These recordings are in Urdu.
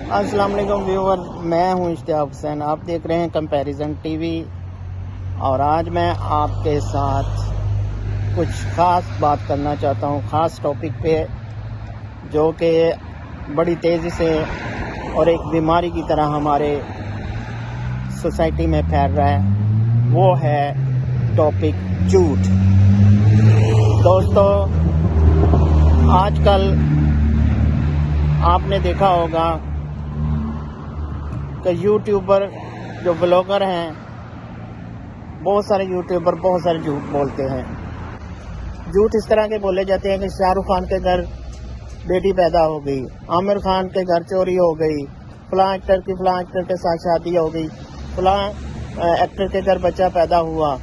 السلام علیکم ویور، میں ہوں اشتیاق حسین، آپ دیکھ رہے ہیں کمپیریزن ٹی وی، اور آج میں آپ کے ساتھ کچھ خاص بات کرنا چاہتا ہوں، خاص ٹاپک پہ جو کہ بڑی تیزی سے اور ایک بیماری کی طرح ہمارے سوسائٹی میں پھیل رہا ہے، وہ ہے ٹاپک جھوٹ۔ دوستو، آج کل آپ نے دیکھا ہوگا کہ یوٹیوبر جو بلاگر ہیں، بہت سارے یوٹیوبر بہت سارے جھوٹ بولتے ہیں۔ جھوٹ اس طرح کے بولے جاتے ہیں کہ شاہ رخ خان کے گھر بیٹی پیدا ہو گئی، عامر خان کے گھر چوری ہو گئی، فلاں ایکٹر کی فلاں ایکٹر کے ساتھ شادی ہو گئی، فلاں ایکٹر کے گھر بچہ پیدا ہوا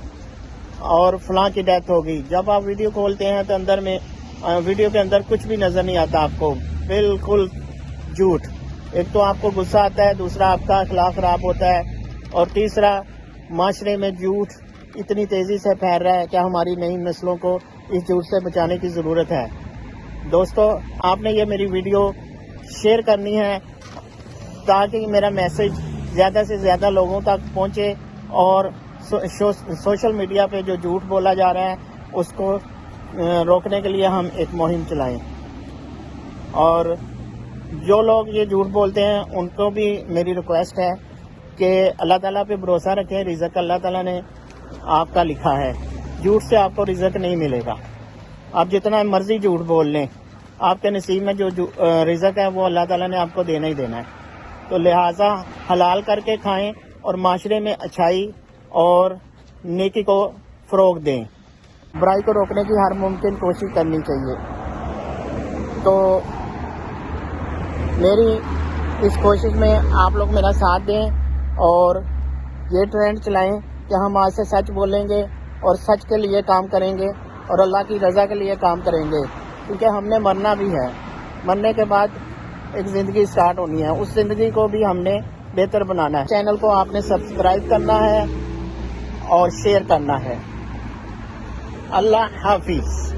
اور فلاں کی ڈیتھ ہو گئی۔ جب آپ ویڈیو کھولتے ہیں تو ویڈیو کے اندر کچھ بھی نظر نہیں آتا آپ کو، بالکل جھوٹ۔ ایک تو آپ کو غصہ آتا ہے، دوسرا آپ کا اخلاق خراب ہوتا ہے، اور تیسرا معاشرے میں جھوٹ اتنی تیزی سے پھیل رہا ہے کہ ہماری نئی نسلوں کو اس جھوٹ سے بچانے کی ضرورت ہے۔ دوستو، آپ نے یہ میری ویڈیو شیئر کرنی ہے تاکہ میرا میسج زیادہ سے زیادہ لوگوں تک پہنچے، اور سوشل میڈیا پہ جو جھوٹ بولا جا رہا ہے اس کو روکنے کے لیے ہم ایک مہم چلائیں۔ اور جو لوگ یہ جھوٹ بولتے ہیں ان کو بھی میری ریکویسٹ ہے کہ اللہ تعالیٰ پہ بھروسہ رکھیں، رزق اللہ تعالیٰ نے آپ کا لکھا ہے، جھوٹ سے آپ کو رزق نہیں ملے گا۔ آپ جتنا مرضی جھوٹ بول لیں، آپ کے نصیب میں جو رزق ہے وہ اللہ تعالیٰ نے آپ کو دینا ہی دینا ہے۔ تو لہٰذا حلال کر کے کھائیں اور معاشرے میں اچھائی اور نیکی کو فروغ دیں، برائی کو روکنے کی ہر ممکن کوشش کرنی چاہیے۔ تو میری اس کوشش میں آپ لوگ میرا ساتھ دیں اور یہ ٹرینڈ چلائیں کہ ہم آج سے سچ بولیں گے اور سچ کے لیے کام کریں گے اور اللہ کی رضا کے لیے کام کریں گے، کیونکہ ہم نے مرنا بھی ہے۔ مرنے کے بعد ایک زندگی سٹارٹ ہونی ہے، اس زندگی کو بھی ہم نے بہتر بنانا ہے۔ چینل کو آپ نے سبسکرائب کرنا ہے اور شیئر کرنا ہے۔ اللہ حافظ۔